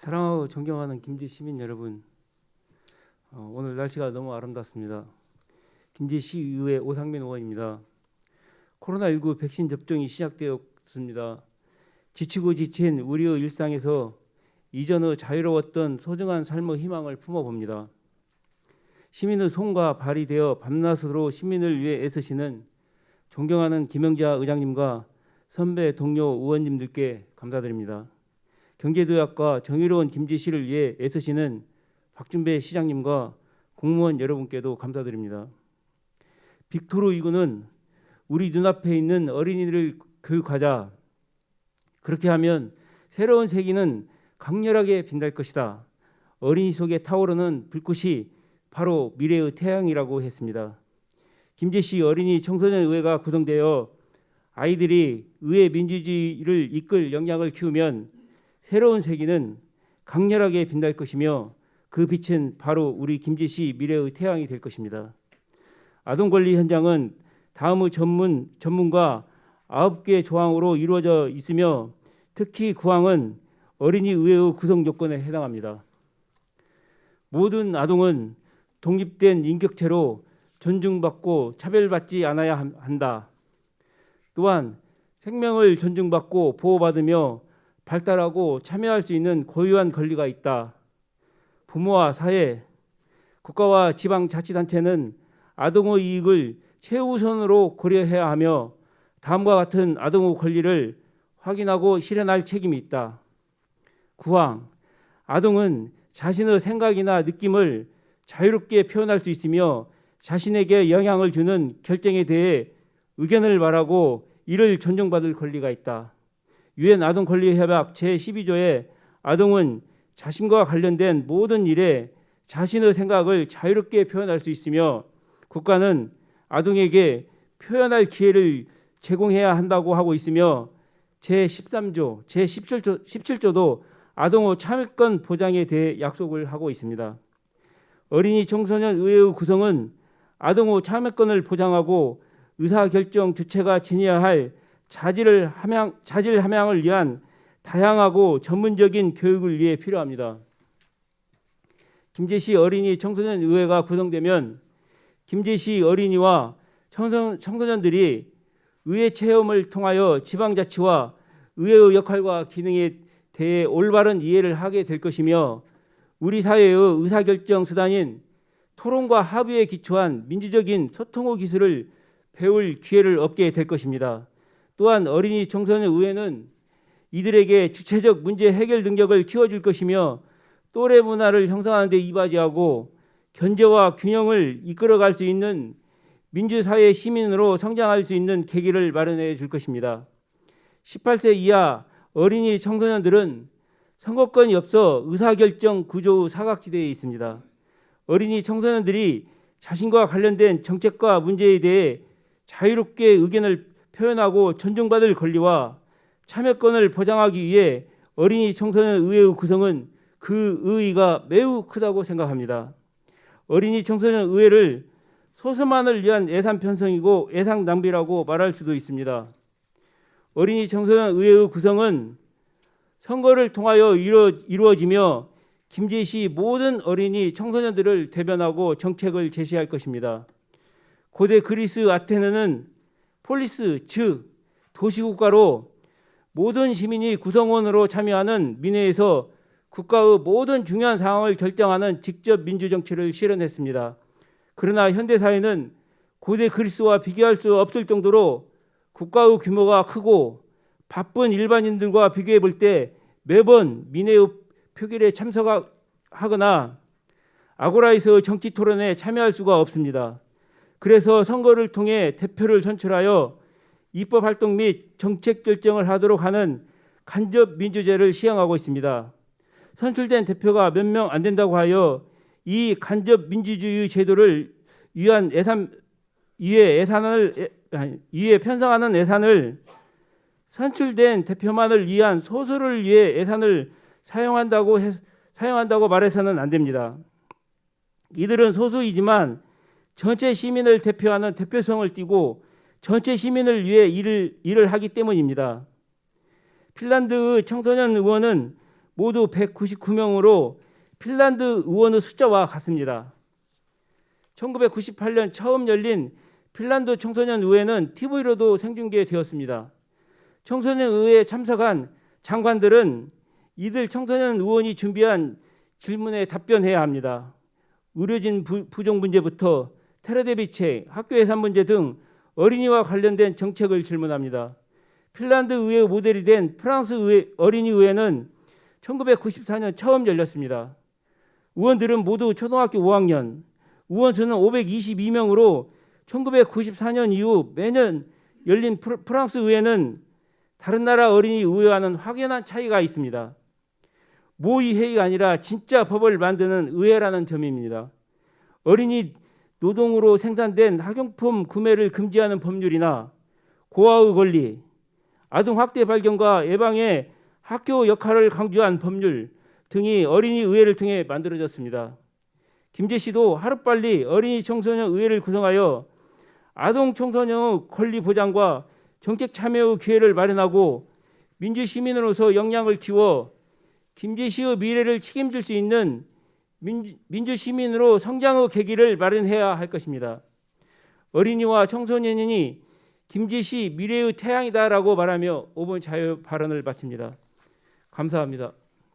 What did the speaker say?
사랑하고 존경하는 김제 시민 여러분, 오늘 날씨가 너무 아름답습니다. 김제시의회 오상민 의원입니다. 코로나19 백신 접종이 시작되었습니다. 지치고 지친 우리의 일상에서 이전의 자유로웠던 소중한 삶의 희망을 품어봅니다. 시민의 손과 발이 되어 밤낮으로 시민을 위해 애쓰시는 존경하는 김영자 의장님과 선배 동료 의원님들께 감사드립니다. 경제도약과 정의로운 김제시를 위해 애쓰시는 박준배 시장님과 공무원 여러분께도 감사드립니다. 빅토르 이구는 우리 눈앞에 있는 어린이들을 교육하자. 그렇게 하면 새로운 세계는 강렬하게 빛날 것이다. 어린이 속에 타오르는 불꽃이 바로 미래의 태양이라고 했습니다. 김제시 어린이 청소년 의회가 구성되어 아이들이 의회 민주주의를 이끌 역량을 키우면 새로운 세계는 강렬하게 빛날 것이며 그 빛은 바로 우리 김제시 미래의 태양이 될 것입니다. 아동권리 현장은 다음의 전문과 9개 조항으로 이루어져 있으며 특히 9항은 어린이 의회의 구성 요건에 해당합니다. 모든 아동은 독립된 인격체로 존중받고 차별받지 않아야 한다. 또한 생명을 존중받고 보호받으며 발달하고 참여할 수 있는 고유한 권리가 있다. 부모와 사회, 국가와 지방자치단체는 아동의 이익을 최우선으로 고려해야 하며 다음과 같은 아동의 권리를 확인하고 실현할 책임이 있다. 9항, 아동은 자신의 생각이나 느낌을 자유롭게 표현할 수 있으며 자신에게 영향을 주는 결정에 대해 의견을 말하고 이를 존중받을 권리가 있다. 유엔 아동권리협약 제12조에 아동은 자신과 관련된 모든 일에 자신의 생각을 자유롭게 표현할 수 있으며 국가는 아동에게 표현할 기회를 제공해야 한다고 하고 있으며 제13조, 제17조도 아동의 참여권 보장에 대해 약속을 하고 있습니다. 어린이 청소년 의회의 구성은 아동의 참여권을 보장하고 의사결정 주체가 지녀야 할 자질 함양을 위한 다양하고 전문적인 교육을 위해 필요합니다. 김제시 어린이 청소년 의회가 구성되면 김제시 어린이와 청소년들이 의회 체험을 통하여 지방자치와 의회의 역할과 기능에 대해 올바른 이해를 하게 될 것이며 우리 사회의 의사결정 수단인 토론과 합의에 기초한 민주적인 소통의 기술을 배울 기회를 얻게 될 것입니다. 또한 어린이 청소년 의회는 이들에게 주체적 문제 해결 능력을 키워줄 것이며 또래 문화를 형성하는 데 이바지하고 견제와 균형을 이끌어갈 수 있는 민주사회 시민으로 성장할 수 있는 계기를 마련해 줄 것입니다. 18세 이하 어린이 청소년들은 선거권이 없어 의사결정 구조의 사각지대에 있습니다. 어린이 청소년들이 자신과 관련된 정책과 문제에 대해 자유롭게 의견을 표현하고 존중받을 권리와 참여권을 보장하기 위해 어린이 청소년 의회의 구성은 그 의의가 매우 크다고 생각합니다. 어린이 청소년 의회를 소수만을 위한 예산 편성이고 예산 낭비라고 말할 수도 있습니다. 어린이 청소년 의회의 구성은 선거를 통하여 이루어지며 김제시 모든 어린이 청소년들을 대변하고 정책을 제시할 것입니다. 고대 그리스 아테네는 폴리스, 즉 도시국가로 모든 시민이 구성원으로 참여하는 민회에서 국가의 모든 중요한 사항을 결정하는 직접 민주정치를 실현했습니다. 그러나 현대사회는 고대 그리스와 비교할 수 없을 정도로 국가의 규모가 크고 바쁜 일반인들과 비교해 볼 때 매번 민회의 표결에 참석하거나 아고라에서 정치 토론에 참여할 수가 없습니다. 그래서 선거를 통해 대표를 선출하여 입법 활동 및 정책 결정을 하도록 하는 간접 민주제를 시행하고 있습니다. 선출된 대표가 몇 명 안 된다고 하여 이 간접 민주주의 제도를 위해 편성하는 예산을 선출된 대표만을 위한 소수를 위해 예산을 사용한다고 말해서는 안 됩니다. 이들은 소수이지만 전체 시민을 대표하는 대표성을 띠고 전체 시민을 위해 일을 하기 때문입니다. 핀란드의 청소년 의원은 모두 199명으로 핀란드 의원의 숫자와 같습니다. 1998년 처음 열린 핀란드 청소년 의회는 TV로도 생중계되었습니다. 청소년 의회에 참석한 장관들은 이들 청소년 의원이 준비한 질문에 답변해야 합니다. 의료진 부족 문제부터 테러 대비책, 학교 예산 문제 등 어린이와 관련된 정책을 질문합니다. 핀란드 의회 모델이 된 프랑스 어린이 의회는 1994년 처음 열렸습니다. 의원들은 모두 초등학교 5학년, 의원 수는 522명으로 1994년 이후 매년 열린 프랑스 의회는 다른 나라 어린이 의회와는 확연한 차이가 있습니다. 모의 회의가 아니라 진짜 법을 만드는 의회라는 점입니다. 어린이 노동으로 생산된 학용품 구매를 금지하는 법률이나 고아의 권리, 아동 학대 발견과 예방의 학교 역할을 강조한 법률 등이 어린이 의회를 통해 만들어졌습니다. 김제시도 하루빨리 어린이 청소년 의회를 구성하여 아동 청소년의 권리 보장과 정책 참여의 기회를 마련하고 민주시민으로서 역량을 키워 김제시의 미래를 책임질 수 있는 민주시민으로 성장의 계기를 마련해야 할 것입니다. 어린이와 청소년이 김제시 미래의 태양이다라고 말하며 5분 자유 발언을 마칩니다. 감사합니다.